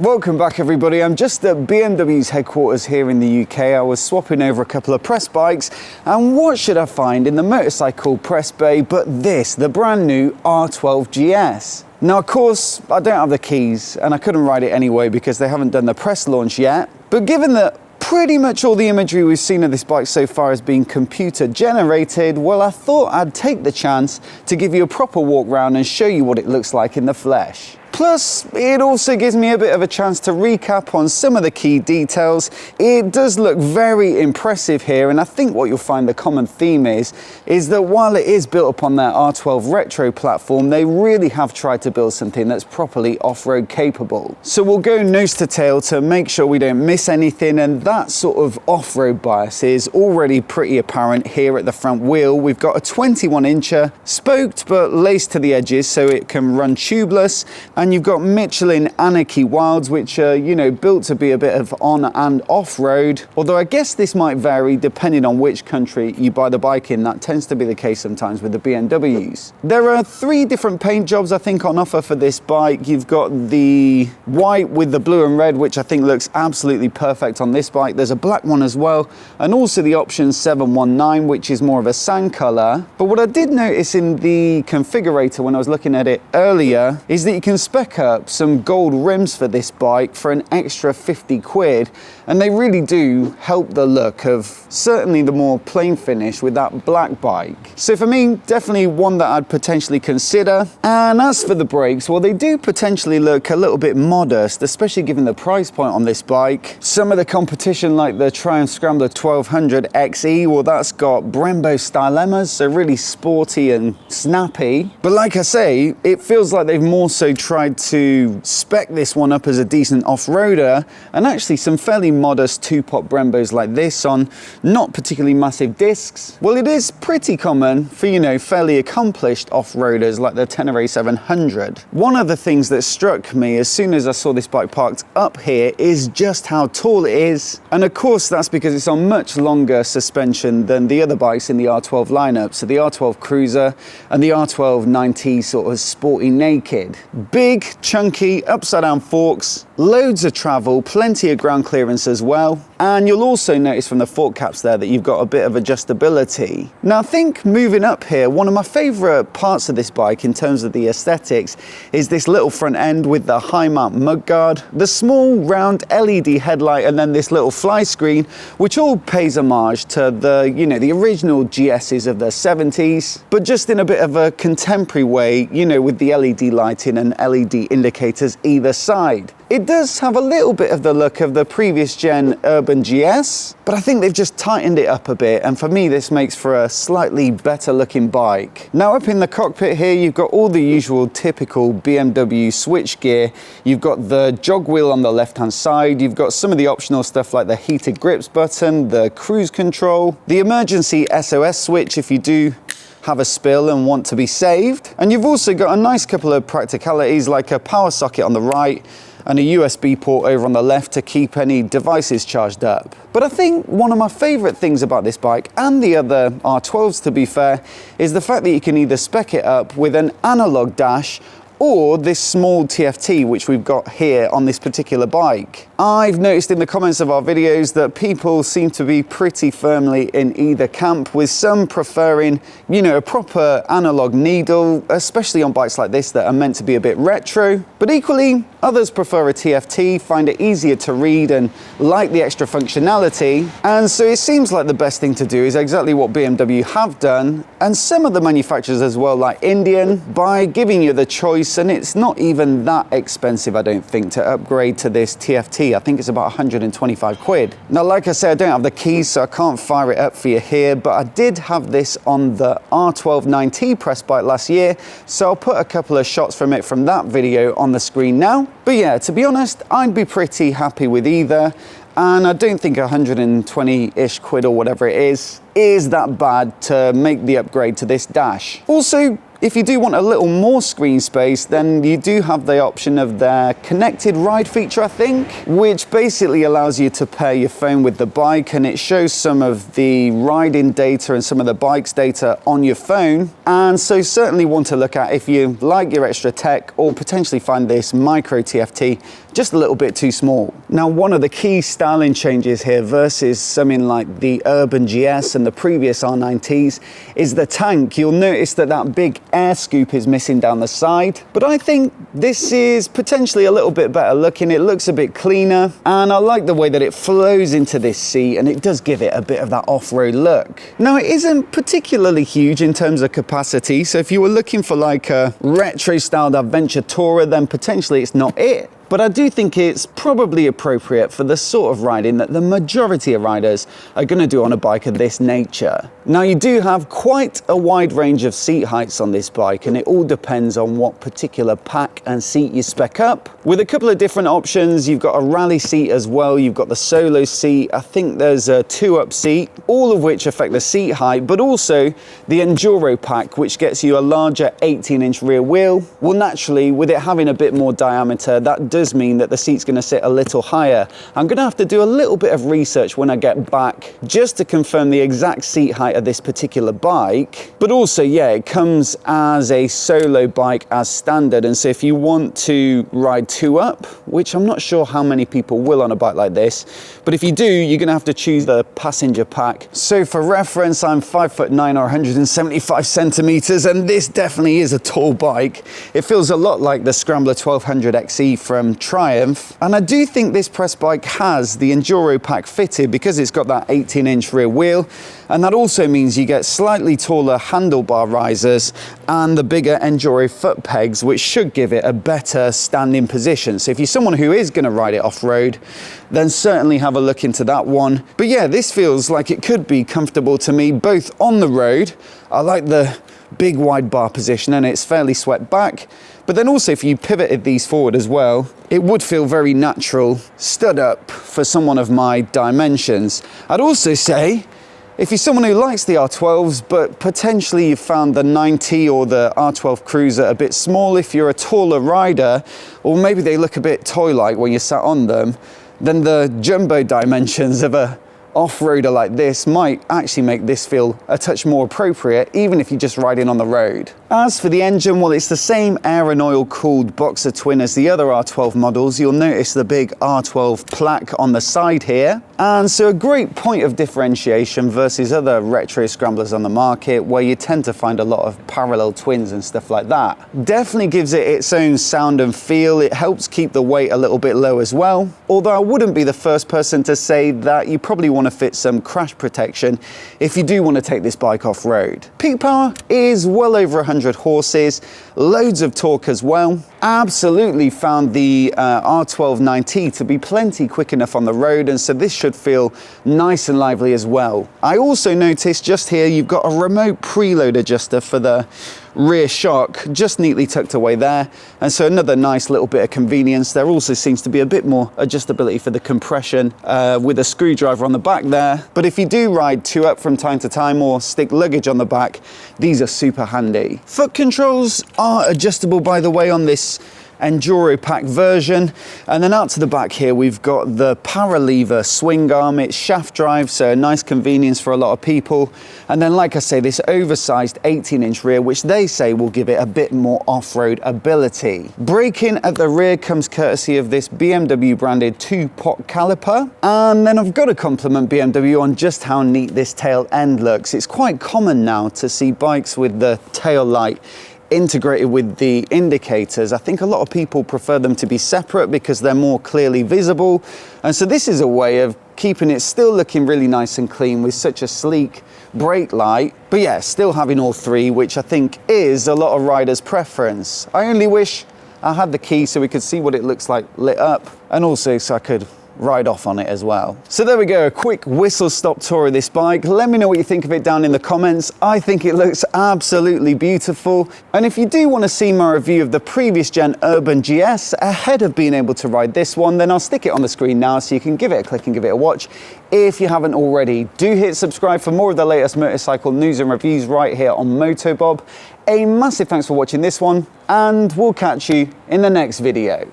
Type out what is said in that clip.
Welcome back everybody, I'm just at BMW's headquarters here in the UK. I was swapping over a couple of press bikes and what should I find in the motorcycle press bay but this, the brand new R12 GS. Now of course I don't have the keys and I couldn't ride it anyway because they haven't done the press launch yet, but given that pretty much all the imagery we've seen of this bike so far has been computer generated, well I thought I'd take the chance to give you a proper walk round and show you what it looks like in the flesh. Plus, it also gives me a bit of a chance to recap on some of the key details. It does look very impressive here, and I think what you'll find the common theme is that while it is built upon their R12 retro platform, they really have tried to build something that's properly off-road capable. So we'll go nose to tail to make sure we don't miss anything, and that sort of off-road bias is already pretty apparent here at the front wheel. We've got a 21-incher, spoked but laced to the edges so it can run tubeless. And you've got Michelin Anarchy Wilds, which are, you know, built to be a bit of on and off-road. Although I guess this might vary depending on which country you buy the bike in. That tends to be the case sometimes with the BMWs. There are 3 different paint jobs I think on offer for this bike. You've got the white with the blue and red, which I think looks absolutely perfect on this bike. There's a black one as well, and also the option 719, which is more of a sand color. But what I did notice in the configurator when I was looking at it earlier is that you can spec up some gold rims for this bike for an extra 50 quid, and they really do help the look of certainly the more plain finish with that black bike. So for me, definitely one that I'd potentially consider. And as for the brakes, well, they do potentially look a little bit modest, especially given the price point on this bike. Some of the competition like the Triumph Scrambler 1200 XE, well, that's got Brembo stylemas, so really sporty and snappy. But like I say, it feels like they've more so tried to spec this one up as a decent off-roader, and actually some fairly modest 2-pot Brembos like this on not particularly massive discs. Well, it is pretty common for, you know, fairly accomplished off-roaders like the Tenere 700. One of the things that struck me as soon as I saw this bike parked up here is just how tall it is, and of course that's because it's on much longer suspension than the other bikes in the R12 lineup, so the R12 Cruiser and the R12 9T sort of sporty naked. Big, chunky, upside down forks, loads of travel, plenty of ground clearance as well. And you'll also notice from the fork caps there that you've got a bit of adjustability. Now I think moving up here, one of my favorite parts of this bike in terms of the aesthetics is this little front end with the high mount mudguard, the small round LED headlight, and then this little fly screen, which all pays homage to the, you know, the original GSs of the 70s, but just in a bit of a contemporary way, you know, with the LED lighting and LED indicators either side. It does have a little bit of the look of the previous gen Urban GS, but I think they've just tightened it up a bit, and for me this makes for a slightly better looking bike. Now up in the cockpit here, you've got all the usual typical BMW switch gear. You've got the jog wheel on the left hand side, you've got some of the optional stuff like the heated grips button, the cruise control, the emergency SOS switch if you do have a spill and want to be saved, and you've also got a nice couple of practicalities like a power socket on the right and a USB port over on the left to keep any devices charged up. But I think one of my favorite things about this bike, and the other R12s to be fair, is the fact that you can either spec it up with an analog dash or this small TFT which we've got here on this particular bike. I've noticed in the comments of our videos that people seem to be pretty firmly in either camp, with some preferring, you know, a proper analog needle, especially on bikes like this that are meant to be a bit retro. But equally, others prefer a TFT, find it easier to read and like the extra functionality. And so it seems like the best thing to do is exactly what BMW have done, and some of the manufacturers as well, like Indian, by giving you the choice, and it's not even that expensive, I don't think, to upgrade to this TFT. I think it's about 125 quid. Now, like I said, I don't have the keys, so I can't fire it up for you here, but I did have this on the R12 9T press bike last year, so I'll put a couple of shots from it from that video on the screen now. But yeah, to be honest, I'd be pretty happy with either, and I don't think 120-ish quid or whatever it is that bad to make the upgrade to this dash. Also, if you do want a little more screen space, then you do have the option of their connected ride feature, I think, which basically allows you to pair your phone with the bike, and it shows some of the riding data and some of the bike's data on your phone. And so certainly one to look at if you like your extra tech, or potentially find this micro TFT just a little bit too small. Now, one of the key styling changes here versus something like the Urban GS and the previous R9Ts is the tank. You'll notice that that big air scoop is missing down the side, but I think this is potentially a little bit better looking. It looks a bit cleaner, and I like the way that it flows into this seat, and it does give it a bit of that off-road look. Now, it isn't particularly huge in terms of capacity, so if you were looking for like a retro-styled adventure tourer, then potentially it's not it. But I do think it's probably appropriate for the sort of riding that the majority of riders are going to do on a bike of this nature. Now, you do have quite a wide range of seat heights on this bike, and it all depends on what particular pack and seat you spec up. With a couple of different options, you've got a rally seat as well, you've got the solo seat, I think there's a 2-up seat, all of which affect the seat height, but also the Enduro pack, which gets you a larger 18-inch rear wheel. Well, naturally, with it having a bit more diameter, that does mean that the seat's going to sit a little higher. I'm going to have to do a little bit of research when I get back just to confirm the exact seat height of this particular bike. But also, yeah, it comes as a solo bike as standard, and so if you want to ride 2-up, which I'm not sure how many people will on a bike like this, but if you do, you're going to have to choose the passenger pack. So for reference, I'm 5'9" or 175 centimeters, and this definitely is a tall bike. It feels a lot like the Scrambler 1200 XE from Triumph, and I do think this press bike has the Enduro pack fitted because it's got that 18-inch rear wheel, and that also means you get slightly taller handlebar risers and the bigger Enduro foot pegs, which should give it a better standing position. So if you're someone who is going to ride it off-road, then certainly have a look into that one. But yeah, this feels like it could be comfortable to me both on the road. I like the big wide bar position and it's fairly swept back, but then also if you pivoted these forward as well, it would feel very natural stood up for someone of my dimensions. I'd also say if you're someone who likes the R12s, but potentially you've found the 9T or the R12 Cruiser a bit small, if you're a taller rider, or maybe they look a bit toy-like when you're sat on them, then the jumbo dimensions of a off-roader like this might actually make this feel a touch more appropriate, even if you're just riding on the road. As for the engine, well, it's the same air and oil cooled boxer twin as the other R12 models. You'll notice the big R12 plaque on the side here. And so a great point of differentiation versus other retro scramblers on the market where you tend to find a lot of parallel twins and stuff like that. Definitely gives it its own sound and feel. It helps keep the weight a little bit low as well. Although I wouldn't be the first person to say that you probably want to fit some crash protection if you do want to take this bike off-road. Peak power is well over 100 horses, loads of torque as well. Absolutely found the R12 9T to be plenty quick enough on the road, and so this should feel nice and lively as well. I also noticed just here you've got a remote preload adjuster for the rear shock, just neatly tucked away there, and so another nice little bit of convenience. There also seems to be a bit more adjustability for the compression with a screwdriver on the back there, but if you do ride 2-up from time to time or stick luggage on the back, these are super handy. Foot controls are adjustable, by the way, on this Enduro pack version, and then out to the back here we've got the power lever swing arm. It's shaft drive, so a nice convenience for a lot of people, and then like I say, this oversized 18-inch rear, which they say will give it a bit more off-road ability. Braking at the rear comes courtesy of this BMW branded 2-pot caliper, and then I've got to compliment BMW on just how neat this tail end looks. It's quite common now to see bikes with the tail light integrated with the indicators. I think a lot of people prefer them to be separate because they're more clearly visible, and so this is a way of keeping it still looking really nice and clean with such a sleek brake light, but yeah, still having all three, which I think is a lot of riders' preference. I only wish I had the key so we could see what it looks like lit up, and also so I could ride off on it as well. So there we go, a quick whistle stop tour of this bike. Let me know what you think of it down in the comments. I think it looks absolutely beautiful, and if you do want to see my review of the previous gen Urban GS ahead of being able to ride this one, then I'll stick it on the screen now so you can give it a click and give it a watch. If you haven't already, do hit subscribe for more of the latest motorcycle news and reviews right here on MOTOBOB. A massive thanks for watching this one, and we'll catch you in the next video.